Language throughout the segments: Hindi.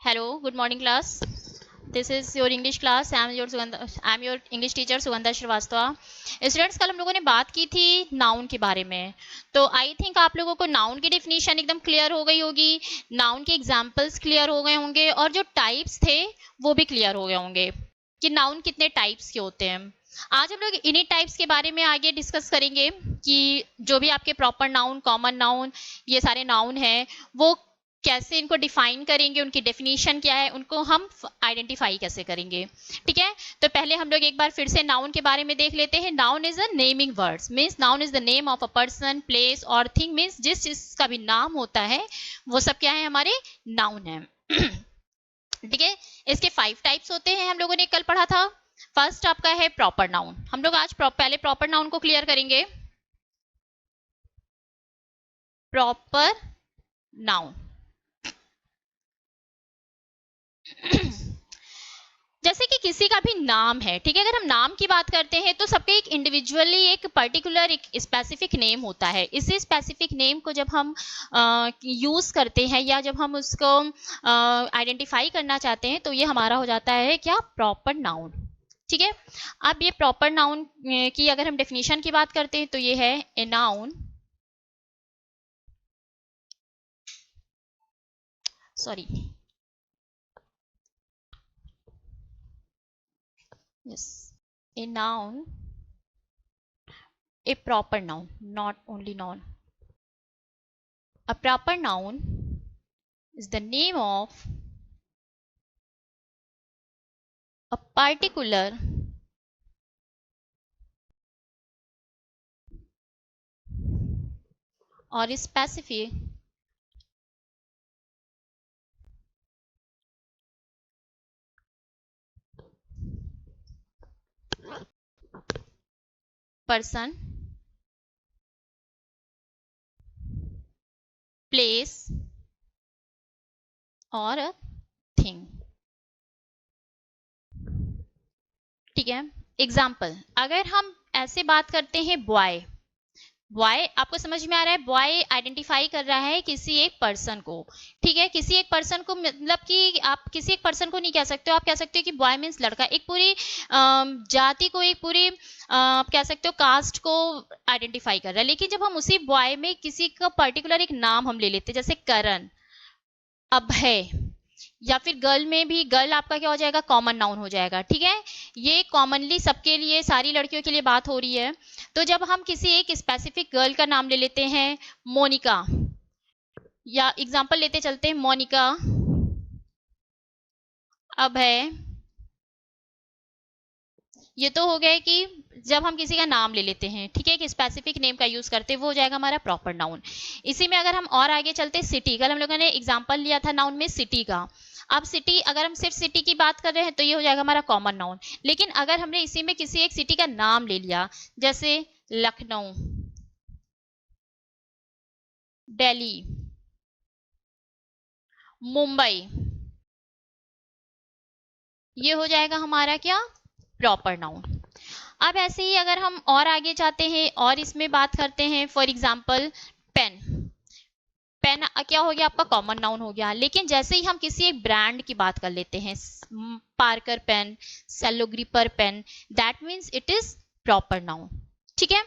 Hello, good morning class. This is your English class. I'm your English teacher Sugandha Srivastava. Students, कल हम लोगों ने बात की थी नाउन के बारे में. तो आई थिंक आप लोगों को नाउन की डेफिनेशन एकदम क्लियर हो गई होगी, नाउन के एग्जाम्पल्स क्लियर हो गए होंगे और जो टाइप्स थे वो भी क्लियर हो गए होंगे कि नाउन कितने टाइप्स के होते हैं. आज हम लोग इन्हीं टाइप्स के बारे में आगे डिस्कस करेंगे कि जो भी आपके प्रॉपर नाउन, कॉमन नाउन, ये सारे नाउन हैं वो कैसे इनको डिफाइन करेंगे, उनकी डेफिनेशन क्या है, उनको हम आइडेंटिफाई कैसे करेंगे. ठीक है, तो पहले हम लोग एक बार फिर से नाउन के बारे में देख लेते हैं. Noun is a naming words, means noun is the name of a person, place और थिंग. मीन्स जिस चीज का भी नाम होता है वो सब क्या है, हमारे नाउन है. ठीक है, इसके 5 टाइप्स होते हैं, हम लोगों ने कल पढ़ा था. फर्स्ट आपका है प्रॉपर नाउन. हम लोग आज पहले प्रॉपर नाउन को क्लियर करेंगे. प्रॉपर नाउन जैसे कि किसी का भी नाम है, ठीक है, अगर हम नाम की बात करते हैं तो सबके एक इंडिविजुअली एक पर्टिकुलर एक स्पेसिफिक नेम होता है. इसी स्पेसिफिक नेम को जब हम यूज करते हैं या जब हम उसको आइडेंटिफाई करना चाहते हैं तो ये हमारा हो जाता है क्या, प्रॉपर नाउन. ठीक है, अब ये प्रॉपर नाउन की अगर हम डेफिनेशन की बात करते हैं तो ये है a noun, sorry, yes, a noun, a proper noun, not only noun. A proper noun is the name of a particular or specific person, place और a thing. ठीक है, एग्जाम्पल अगर हम ऐसे बात करते हैं बॉय. बॉय आपको समझ में आ रहा है, बॉय आइडेंटिफाई कर रहा है किसी एक पर्सन को. ठीक है, किसी एक पर्सन को, मतलब कि आप किसी एक पर्सन को नहीं कह सकते हो, आप कह सकते हो कि बॉय मीन्स लड़का. एक पूरी जाति को, एक पूरी आप कह सकते हो कास्ट को आइडेंटिफाई कर रहा है. लेकिन जब हम उसी बॉय में किसी का पर्टिकुलर एक नाम हम ले लेते हैं, जैसे करण, अभय, या फिर गर्ल में भी, गर्ल आपका क्या हो जाएगा, कॉमन नाउन हो जाएगा. ठीक है, ये कॉमनली सबके लिए, सारी लड़कियों के लिए बात हो रही है. तो जब हम किसी एक स्पेसिफिक गर्ल का नाम ले लेते हैं, मोनिका, या एग्जांपल लेते चलते हैं, मोनिका, अभय, ये तो हो गया कि जब हम किसी का नाम ले लेते हैं, ठीक है, एक स्पेसिफिक नेम का यूज करते हैं, वो हो जाएगा हमारा प्रॉपर नाउन. इसी में अगर हम और आगे चलते, सिटी, कल हम लोगों ने एग्जांपल लिया था नाउन में सिटी का. अब सिटी, अगर हम सिर्फ सिटी की बात कर रहे हैं तो ये हो जाएगा हमारा कॉमन नाउन. लेकिन अगर हमने इसी में किसी एक सिटी का नाम ले लिया, जैसे लखनऊ, दिल्ली, मुंबई, ये हो जाएगा हमारा क्या, प्रॉपर नाउन. अब ऐसे ही अगर हम और आगे जाते हैं और इसमें बात करते हैं, फॉर एग्जाम्पल पेन. पेन क्या हो गया, आपका कॉमन नाउन हो गया. लेकिन जैसे ही हम किसी एक ब्रांड की बात कर लेते हैं, Parker pen, Cello Gripper pen, that means it is proper noun. ठीक है,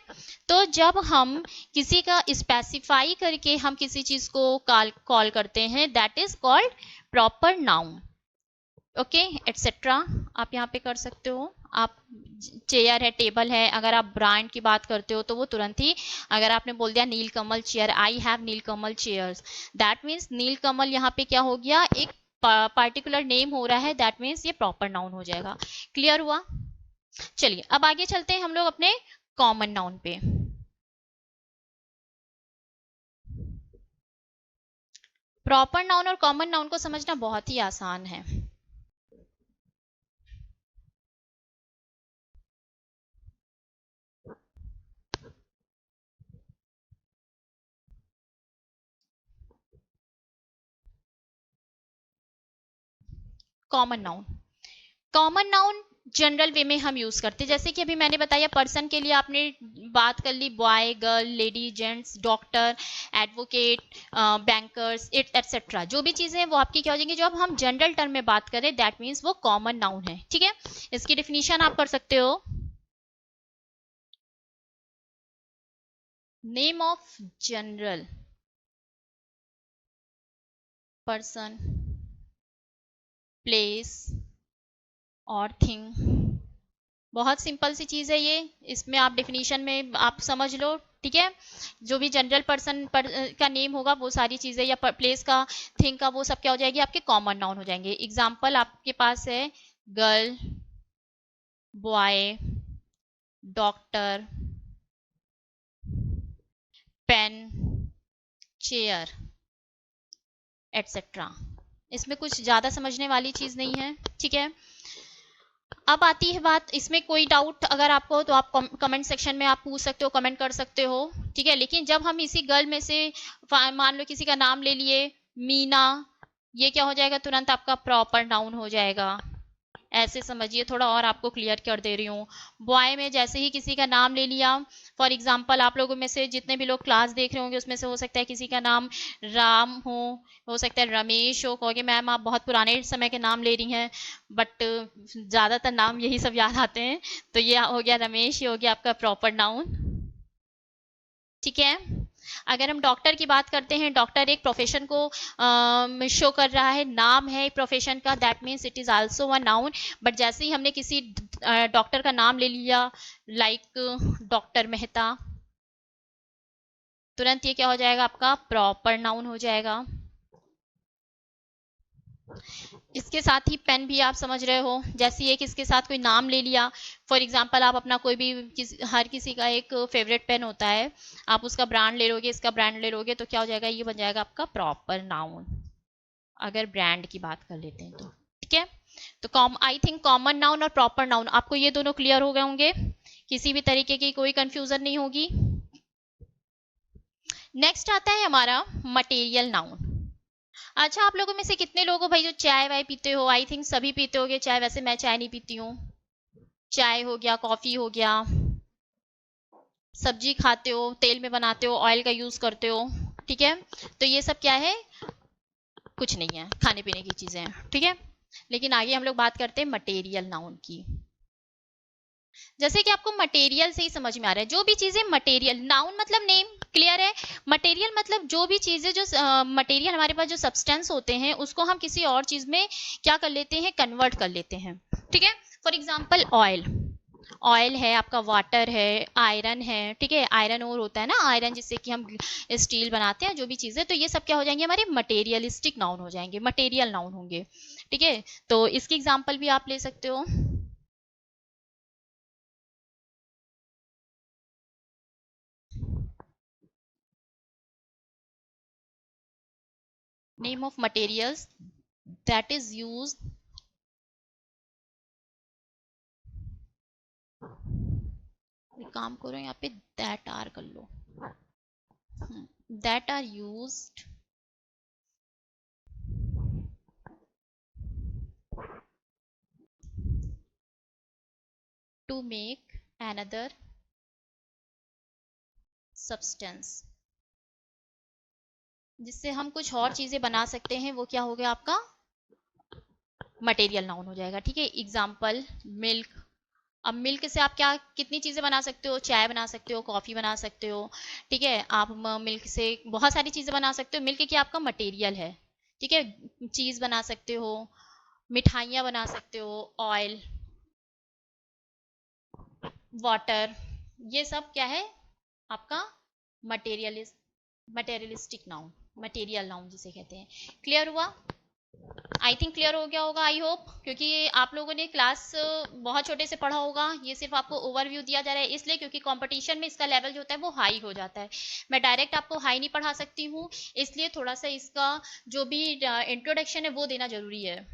तो जब हम किसी का स्पेसिफाई करके हम किसी चीज को कॉल करते हैं, that is called proper noun. Okay, etcetera आप यहाँ पे कर सकते हो. आप, चेयर है, टेबल है, अगर आप ब्रांड की बात करते हो तो वो तुरंत ही, अगर आपने बोल दिया Nilkamal chair, I have Nilkamal chairs, that means Nilkamal यहाँ पे क्या हो गया, एक पार्टिकुलर नेम हो रहा है, दैट मीन्स ये प्रॉपर नाउन हो जाएगा. क्लियर हुआ. चलिए अब आगे चलते हैं हम लोग अपने कॉमन नाउन पे. प्रॉपर नाउन और कॉमन नाउन को समझना बहुत ही आसान है. Common noun, common noun general वे में हम यूज करते हैं। जैसे कि अभी मैंने बताया पर्सन के लिए आपने बात कर ली, boy, girl, lady, gents, doctor, advocate, bankers, it etcetera, जो भी चीजें हैं वो आपकी क्या हो जाएंगी। जब हम जनरल टर्म में बात करें दैट मीन्स वो कॉमन नाउन है। ठीक है, इसकी डिफिनीशन आप कर सकते हो। Name of general person, place और थिंग। बहुत सिंपल सी चीज है ये, इसमें आप डेफिनेशन में आप समझ लो। ठीक है, जो भी जनरल पर्सन का नेम होगा वो सारी चीजें, या प्लेस का, थिंग का, वो सब क्या हो जाएगी आपके कॉमन नाउन हो जाएंगे। एग्जाम्पल आपके पास है girl, boy, doctor, pen, chair etcetera. इसमें कुछ ज्यादा समझने वाली चीज नहीं है। ठीक है, अब आती है बात, इसमें कोई डाउट अगर आपको हो तो आप कमेंट सेक्शन में आप पूछ सकते हो, कमेंट कर सकते हो। ठीक है, लेकिन जब हम इसी गर्ल में से मान लो किसी का नाम ले लिए, मीना, ये क्या हो जाएगा, तुरंत आपका प्रॉपर नाउन हो जाएगा। ऐसे समझिए, थोड़ा और आपको क्लियर कर दे रही हूँ। बॉय में जैसे ही किसी का नाम ले लिया, फॉर एग्जाम्पल आप लोगों में से जितने भी लोग क्लास देख रहे होंगे उसमें से हो सकता है किसी का नाम राम हो सकता है रमेश हो, कहोगे मैम आप बहुत पुराने समय के नाम ले रही हैं, बट ज्यादातर नाम यही सब याद आते हैं। तो ये हो गया रमेश, ये हो गया आपका प्रॉपर नाउन। ठीक है, अगर हम डॉक्टर की बात करते हैं, डॉक्टर एक प्रोफेशन को शो कर रहा है, नाम है प्रोफेशन का, that means it is also a noun. But जैसे ही हमने किसी डॉक्टर का नाम ले लिया, लाइक डॉक्टर मेहता, तुरंत ये क्या हो जाएगा आपका प्रॉपर नाउन हो जाएगा। इसके साथ ही पेन भी आप समझ रहे हो, जैसे एक इसके साथ कोई नाम ले लिया, फॉर एग्जांपल आप अपना कोई भी हर किसी का एक फेवरेट पेन होता है, आप उसका ब्रांड ले लोगे, इसका ब्रांड ले लोगे, तो क्या हो जाएगा, ये बन जाएगा आपका प्रॉपर नाउन, अगर ब्रांड की बात कर लेते हैं तो। ठीक है, तो आई थिंक कॉमन नाउन और प्रॉपर नाउन आपको ये दोनों क्लियर हो गए होंगे, किसी भी तरीके की कोई कंफ्यूजन नहीं होगी। नेक्स्ट आता है हमारा मटेरियल नाउन। अच्छा, आप लोगों में से कितने लोग हो भाई जो चाय वाय पीते हो, आई थिंक सभी पीते होगे चाय, वैसे मैं चाय नहीं पीती हूँ। चाय हो गया, कॉफी हो गया, सब्जी खाते हो, तेल में बनाते हो, ऑयल का यूज करते हो। ठीक है, तो ये सब क्या है, कुछ नहीं है, खाने पीने की चीजें हैं। ठीक है, लेकिन आगे हम लोग बात करते हैं मटेरियल नाउन की। जैसे कि आपको मटेरियल से ही समझ में आ रहा है, जो भी चीजें मटेरियल, नाउन मतलब नेम, क्लियर है। मटेरियल मतलब जो भी चीजें, जो मटेरियल हमारे पास जो सब्सटेंस होते हैं उसको हम किसी और चीज में क्या कर लेते हैं, कन्वर्ट कर लेते हैं। ठीक है, फॉर एग्जाम्पल ऑयल, ऑयल है आपका, वाटर है, आयरन है। ठीक है, आयरन और होता है ना, आयरन जिससे कि हम स्टील बनाते हैं, जो भी चीजें, तो ये सब क्या हो जाएंगे हमारे मटेरियलिस्टिक नाउन हो जाएंगे, मटेरियल नाउन होंगे। ठीक है, तो इसकी एग्जाम्पल भी आप ले सकते हो। Name of materials that is used, एक काम करो यहाँ पे दैट आर कर लो, that are used to make another substance, जिससे हम कुछ और चीजें बना सकते हैं, वो क्या हो गया आपका मटेरियल नाउन हो जाएगा। ठीक है, एग्जाम्पल मिल्क, अब मिल्क से आप क्या कितनी चीजें बना सकते हो, चाय बना सकते हो, कॉफी बना सकते हो। ठीक है, आप मिल्क से बहुत सारी चीजें बना सकते हो, मिल्क क्या आपका मटेरियल है। ठीक है, चीज बना सकते हो, मिठाइयाँ बना सकते हो, ऑयल, वाटर, ये सब क्या है आपका materialist, materialistic noun, material noun जिसे कहते हैं। क्लियर हुआ, आई थिंक क्लियर हो गया होगा, आई होप, क्योंकि आप लोगों ने क्लास बहुत छोटे से पढ़ा होगा, ये सिर्फ आपको ओवरव्यू दिया जा रहा है, इसलिए क्योंकि कंपटीशन में इसका लेवल जो होता है वो हाई हो जाता है। मैं डायरेक्ट आपको हाई नहीं पढ़ा सकती हूँ, इसलिए थोड़ा सा इसका जो भी इंट्रोडक्शन है वो देना जरूरी है।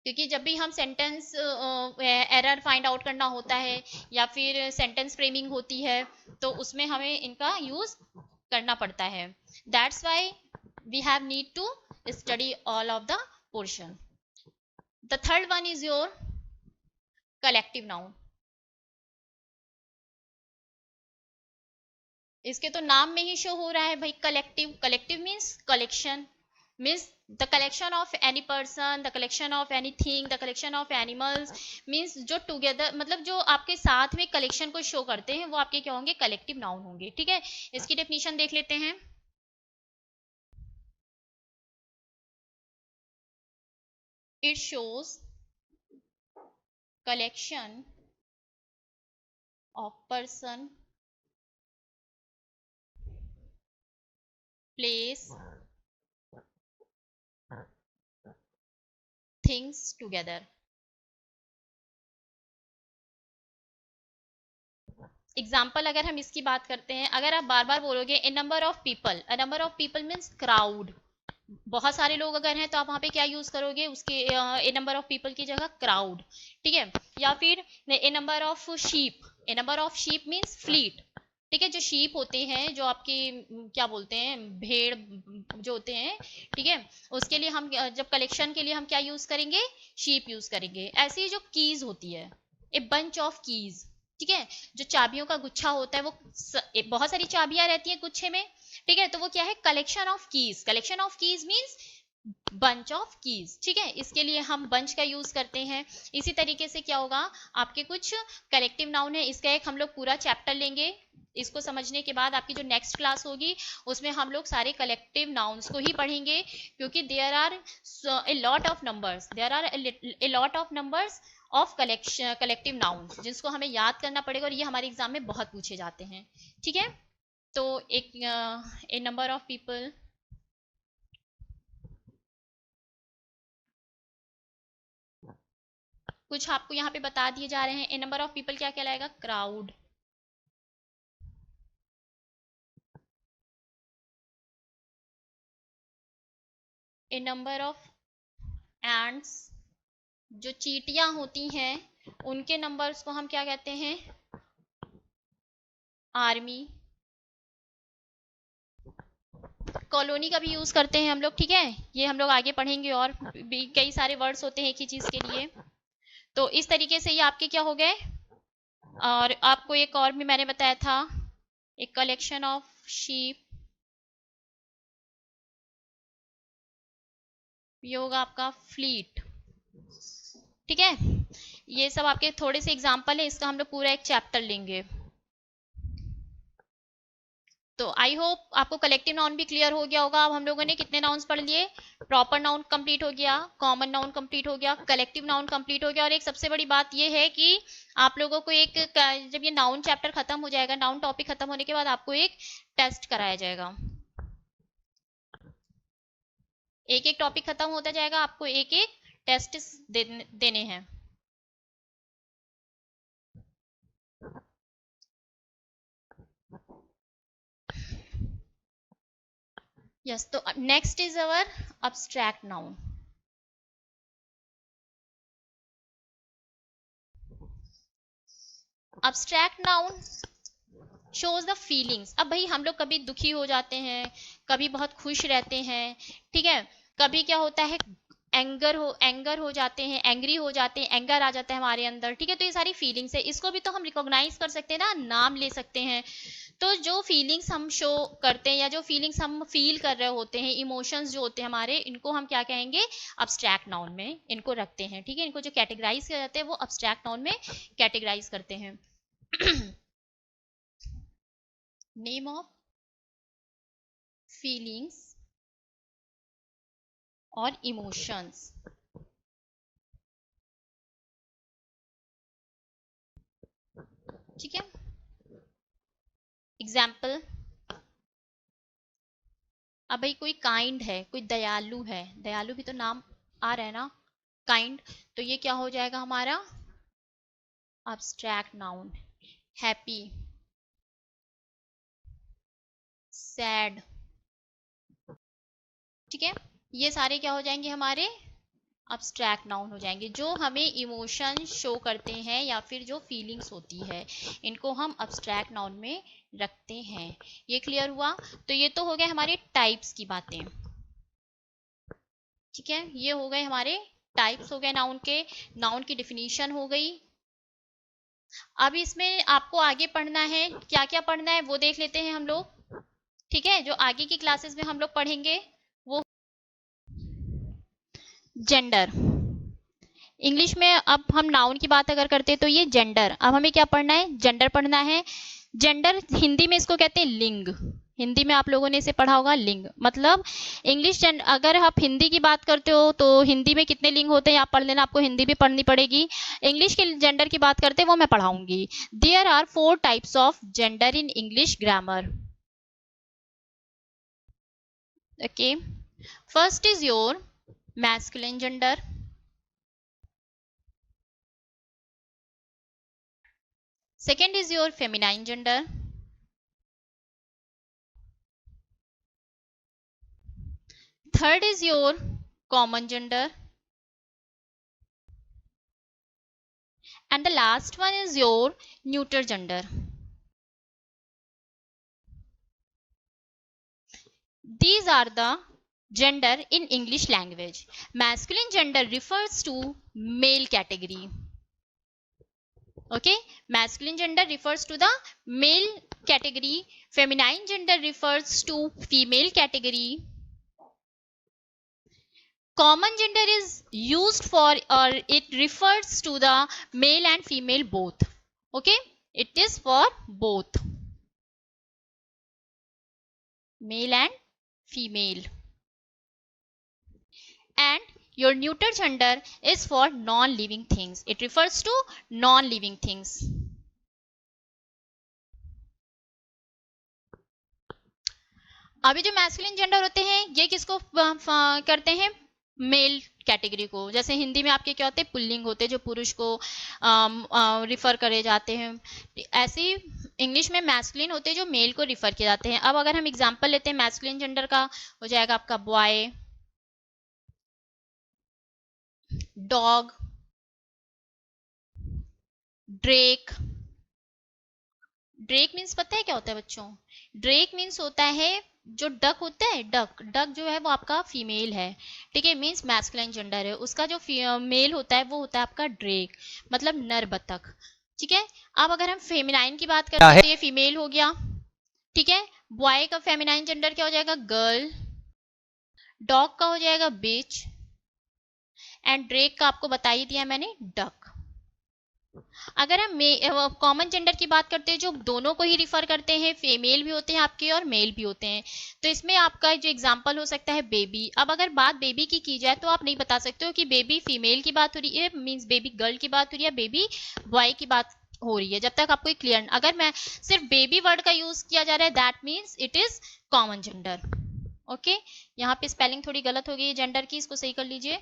क्योंकि जब भी हम सेंटेंस एरर फाइंड आउट करना होता है या फिर सेंटेंस फ्रेमिंग होती है, तो उसमें हमें इनका यूज करना पड़ता है। That's why we have need to study all of the portion. The third one is your collective noun. इसके तो नाम में ही शो हो रहा है भाई, collective. Collective means collection, means the collection of any person, the collection of any thing, the collection of animals, means जो टुगेदर, मतलब जो आपके साथ में कलेक्शन को शो करते हैं वो आपके क्या होंगे, कलेक्टिव नाउन होंगे। ठीक है, इसकी डेफिनेशन देख लेते हैं। It shows collection of person, place, things together। Example अगर हम इसकी बात करते हैं, अगर आप बार बार बोलोगे a number of people, a number of people means crowd, बहुत सारे लोग अगर हैं तो आप वहां पे क्या यूज करोगे, उसके ए नंबर ऑफ पीपल की जगह क्राउड। ठीक है, या फिर a number of sheep, a number of sheep means fleet. ठीक है, जो शीप होते हैं, जो आपके क्या बोलते हैं, भेड़ जो होते हैं, ठीक है, उसके लिए हम जब कलेक्शन के लिए हम क्या यूज करेंगे, शीप यूज करेंगे। ऐसी जो कीज होती है, ए बंच ऑफ कीज, ठीक है, जो चाबियों का गुच्छा होता है, वो बहुत सारी चाबियां रहती हैं गुच्छे में, ठीक है, तो वो क्या है, collection of keys. Collection of keys means bunch of keys. ठीक है, इसके लिए हम बंच का यूज करते हैं। इसी तरीके से क्या होगा, आपके कुछ कलेक्टिव नाउन है, इसका एक हम लोग पूरा चैप्टर लेंगे। इसको समझने के बाद आपकी जो नेक्स्ट क्लास होगी उसमें हम लोग सारे कलेक्टिव नाउन्स को ही पढ़ेंगे, क्योंकि there are a lot of numbers, there are a lot of numbers of collective nouns, जिसको हमें याद करना पड़ेगा, और ये हमारे एग्जाम में बहुत पूछे जाते हैं। ठीक है, तो एक ए नंबर ऑफ पीपल, कुछ आपको यहाँ पे बता दिए जा रहे हैं। ए नंबर ऑफ पीपल क्या कहलाएगा, crowd. A number of ends, जो चींटियां होती हैं उनके नंबर्स को हम क्या कहते हैं, आर्मी। कॉलोनी का भी यूज करते हैं हम लोग। ठीक है, ये हम लोग आगे पढ़ेंगे, और भी कई सारे वर्ड्स होते हैं एक ही चीज के लिए। तो इस तरीके से ये आपके क्या हो गए। और आपको एक और भी मैंने बताया था, एक कलेक्शन ऑफ शीप, ये होगा आपका फ्लीट। ठीक है, ये सब आपके थोड़े से एग्जाम्पल है, इसका हम लोग पूरा एक चैप्टर लेंगे। तो आई होप आपको कलेक्टिव नाउन भी क्लियर हो गया होगा। अब हम लोगों ने कितने नाउन्स पढ़ लिए, प्रॉपर नाउन कंप्लीट हो गया, कॉमन नाउन कंप्लीट हो गया, कलेक्टिव नाउन कंप्लीट हो गया। और एक सबसे बड़ी बात ये है कि आप लोगों को एक, जब ये नाउन चैप्टर खत्म हो जाएगा, नाउन टॉपिक खत्म होने के बाद आपको एक टेस्ट कराया जाएगा। एक एक टॉपिक खत्म होता जाएगा, आपको एक एक टेस्ट देने हैं। यस, तो next is our abstract noun. Abstract noun shows the feelings. अब भाई हम लोग कभी दुखी हो जाते हैं, कभी बहुत खुश रहते हैं, ठीक है, कभी क्या होता है, एंगर हो जाते हैं, एंग्री हो जाते हैं, एंगर आ जाता है हमारे अंदर। ठीक है, तो ये सारी फीलिंग्स है, इसको भी तो हम रिकॉग्नाइज कर सकते हैं ना, नाम ले सकते हैं। तो जो फीलिंग्स हम शो करते हैं, या जो फीलिंग्स हम फील कर रहे होते हैं, इमोशंस जो होते हैं हमारे, इनको हम क्या कहेंगे, अब्स्ट्रैक्ट नाउन में इनको रखते हैं। ठीक है, इनको जो कैटेगराइज किया जाता है वो अब्स्ट्रैक्ट नाउन में कैटेगराइज करते हैं। नेम ऑफ फीलिंग्स और इमोशंस। ठीक है, एग्जाम्पल, अब भाई कोई काइंड है, कोई दयालु है, दयालु भी तो नाम आ रहा है ना, काइंड, तो ये क्या हो जाएगा हमारा अब्स्ट्रैक्ट नाउन। हैप्पी, सैड, ठीक है, ये सारे क्या हो जाएंगे हमारे अब्स्ट्रैक्ट नाउन हो जाएंगे, जो हमें इमोशन शो करते हैं या फिर जो फीलिंग्स होती है, इनको हम अब्स्ट्रैक्ट नाउन में रखते हैं। ये क्लियर हुआ। तो ये तो हो गए हमारे टाइप्स की बातें। ठीक है, ये हो गए हमारे टाइप्स हो गए नाउन के, नाउन की डिफिनीशन हो गई। अब इसमें आपको आगे पढ़ना है, क्या क्या पढ़ना है वो देख लेते हैं हम लोग। ठीक है, जो आगे की क्लासेस में हम लोग पढ़ेंगे वो जेंडर। इंग्लिश में अब हम नाउन की बात अगर करते हैं तो ये जेंडर। अब हमें क्या पढ़ना है, जेंडर पढ़ना है। जेंडर हिंदी में इसको कहते हैं लिंग। हिंदी में आप लोगों ने इसे पढ़ा होगा लिंग, मतलब इंग्लिश अगर आप हिंदी की बात करते हो तो हिंदी में कितने लिंग होते हैं आप पढ़ लेना, आपको हिंदी भी पढ़नी पड़ेगी। इंग्लिश के जेंडर की बात करते हैं वो मैं पढ़ाऊंगी। There are 4 types of gender in English grammar. Okay, first is your masculine gender. Second is your feminine gender. Third is your common gender. And the last one is your neuter gender. These are the gender in English language. Masculine gender refers to male category. Okay, masculine gender refers to the male category. Feminine gender refers to female category. Common gender is used for, or it refers to the male and female both. Okay, it is for both male and female. And your neuter gender is for non-living things. It refers to non-living things. अभी जो मैस्कुलिन जेंडर होते हैं ये किसको करते हैं, मेल कैटेगरी को। जैसे हिंदी में आपके क्या होते हैं, पुल्लिंग होते हैं जो पुरुष को रिफर करे जाते हैं। ऐसे ही इंग्लिश में मैस्कुलिन होते हैं जो मेल को रिफर किए जाते हैं। अब अगर हम एग्जांपल लेते हैं मैस्कुलिन जेंडर का, हो जाएगा आपका boy, dog, Drake. Drake means पता है क्या होता है बच्चों, ड्रेक मीन्स होता है जो डक होता है, डक, डक जो है वो आपका फीमेल है। ठीक है, मीन्स मैस्कुलिन जेंडर है उसका। जो मेल होता है वो होता है आपका ड्रेक, मतलब नर बतख। ठीक है, अब अगर हम फेमिनाइन की बात करते हैं तो ये फीमेल हो गया। ठीक है, बॉय का फेमिनाइन जेंडर क्या हो जाएगा, गर्ल। डॉग का हो जाएगा बिच। एंड ड्रेक का आपको बता ही दिया मैंने, डक। अगर हम कॉमन जेंडर की बात करते हैं जो दोनों को ही रिफर करते हैं, फीमेल भी होते हैं आपके और मेल भी होते हैं, तो इसमें आपका जो एग्जांपल हो सकता है बेबी। अब अगर बात बेबी की जाए तो आप नहीं बता सकते हो कि बेबी फीमेल की बात हो रही है, मीन्स बेबी गर्ल की बात हो रही है, बेबी बॉय की बात हो रही है, जब तक आपको क्लियर। अगर मैं सिर्फ बेबी वर्ड का यूज किया जा रहा है that means it is common gender. Okay, यहाँ पे स्पेलिंग थोड़ी गलत हो गई है जेंडर की, इसको सही कर लीजिए।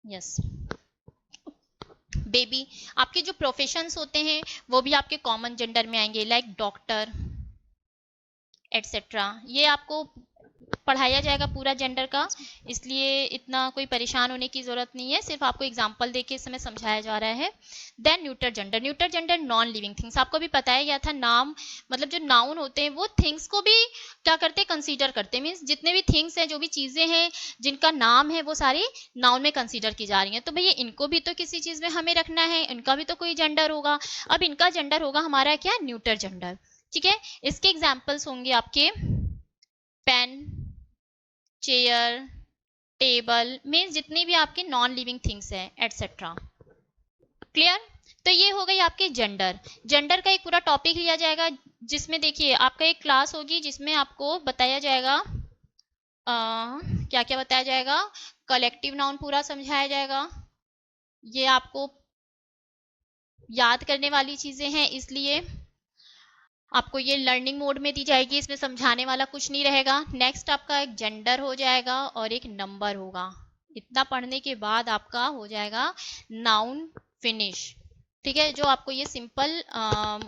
Yes, baby. आपके जो प्रोफेशंस होते हैं वो भी आपके कॉमन जेंडर में आएंगे, लाइक डॉक्टर एटसेट्रा। ये आपको पढ़ाया जाएगा पूरा जेंडर का, इसलिए इतना कोई परेशान होने की जरूरत नहीं है, सिर्फ आपको एग्जांपल देके इस समय समझाया जा रहा है। Then neuter gender. Neuter gender non living things, आपको भी बताया गया था। नाम मतलब जो नाउन होते हैं वो थिंग्स को भी क्या करते हैं, कंसीडर करते हैं। मीन्स जितने भी थिंग्स हैं, जो भी चीजें हैं जिनका नाम है वो सारी नाउन में कंसीडर की जा रही हैं। तो भैया इनको भी तो किसी चीज में हमें रखना है, इनका भी तो कोई जेंडर होगा। अब इनका जेंडर होगा हमारा क्या, न्यूटर जेंडर। ठीक है, इसके एग्जाम्पल्स होंगे आपके पेन, चेयर, टेबल, मीन्स जितनी भी आपके नॉन लिविंग थिंग्स हैं एटसेट्रा। क्लियर। तो ये हो गई आपके जेंडर। जेंडर का एक पूरा टॉपिक लिया जाएगा जिसमें देखिए आपका एक क्लास होगी जिसमें आपको बताया जाएगा क्या क्या बताया जाएगा, कलेक्टिव नाउन पूरा समझाया जाएगा। ये आपको याद करने वाली चीजें हैं, इसलिए आपको ये लर्निंग मोड में दी जाएगी, इसमें समझाने वाला कुछ नहीं रहेगा। नेक्स्ट आपका एक जेंडर हो जाएगा और एक नंबर होगा। इतना पढ़ने के बाद आपका हो जाएगा नाउन फिनिश। ठीक है, जो आपको ये सिंपल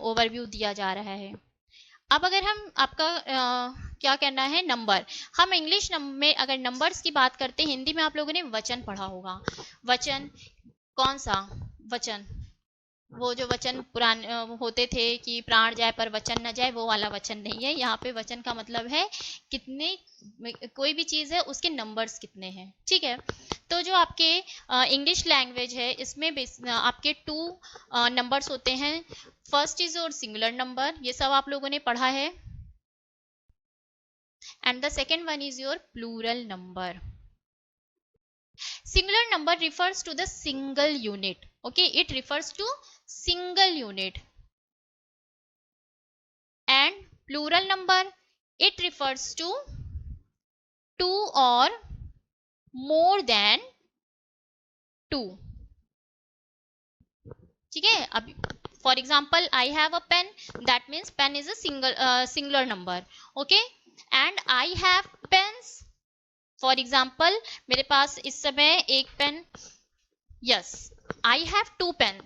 ओवरव्यू दिया जा रहा है। अब अगर हम आपका क्या करना है, नंबर। हम इंग्लिश में अगर नंबर्स की बात करते हैं, हिंदी में आप लोगों ने वचन पढ़ा होगा। वचन, कौन सा वचन, वो जो वचन पुराने होते थे कि प्राण जाए पर वचन न जाए, वो वाला वचन नहीं है। यहाँ पे वचन का मतलब है कितने, कोई भी चीज है उसके नंबर्स कितने हैं, ठीक है। तो जो आपके इंग्लिश लैंग्वेज है इसमें आपके टू नंबर्स होते हैं। First is your singular number, ये सब आप लोगों ने पढ़ा है, and the second one is your plural number. Singular number refers to the single unit. Okay, it refers to single unit. And plural number, it refers to two or more than two. ठीक है। अब for example I have a pen, that means pen is a singular number. Okay, and I have pens. For example मेरे पास इस समय एक pen, yes, I have two pen,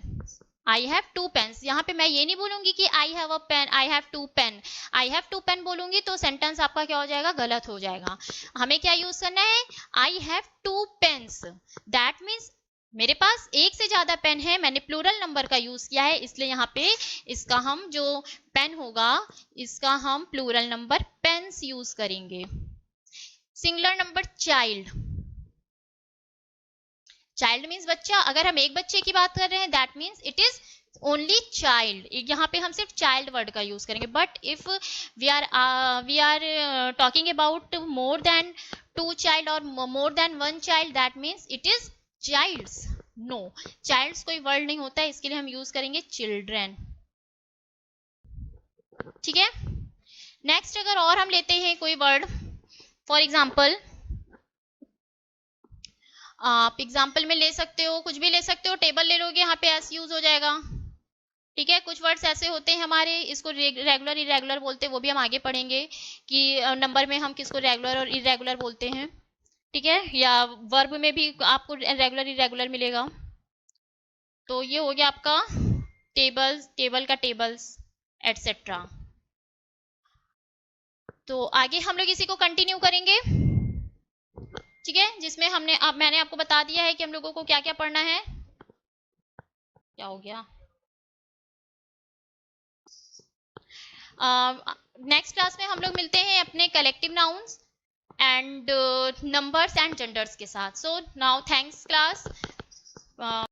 I have two pens. यहाँ पे मैं ये नहीं बोलूंगी कि I have a pen, I have two pen. I have two pen बोलूंगी तो सेंटेंस आपका क्या हो जाएगा, गलत हो जाएगा। हमें क्या यूज करना है, I have two pens, that means मेरे पास एक से ज्यादा पेन है, मैंने प्लूरल नंबर का यूज किया है, इसलिए यहाँ पे इसका हम जो पेन होगा इसका हम प्लूरल नंबर पेन्स यूज करेंगे। Singular number child, child means बच्चा। अगर हम एक बच्चे की बात कर रहे हैं that means it is only child, यहाँ पे हम सिर्फ चाइल्ड वर्ड का यूज करेंगे। But if we are talking about more than two child और more than one child, that means it is childs. No, childs कोई वर्ड नहीं होता है, इसके लिए हम यूज करेंगे चिल्ड्रेन। ठीक है। नेक्स्ट अगर और हम लेते हैं कोई वर्ड, फॉर एग्जाम्पल आप एग्जाम्पल में ले सकते हो, कुछ भी ले सकते हो, टेबल ले लोगे, यहाँ पे एस यूज हो जाएगा। ठीक है, कुछ वर्ड्स ऐसे होते हैं हमारे, इसको रेगुलर इरेगुलर बोलते हैं, वो भी हम आगे पढ़ेंगे कि नंबर में हम किसको रेगुलर और इरेगुलर बोलते हैं। ठीक है, या वर्ब में भी आपको रेगुलर इरेगुलर मिलेगा। तो ये हो गया आपका टेबल्स, टेबल का टेबल्स एटसेट्रा। तो आगे हम लोग इसी को कंटिन्यू करेंगे। ठीक है, जिसमें मैंने आपको बता दिया है कि हम लोगों को क्या क्या पढ़ना है। क्या हो गया, नेक्स्ट क्लास में हम लोग मिलते हैं अपने collective nouns and numbers and genders के साथ। So now thanks class.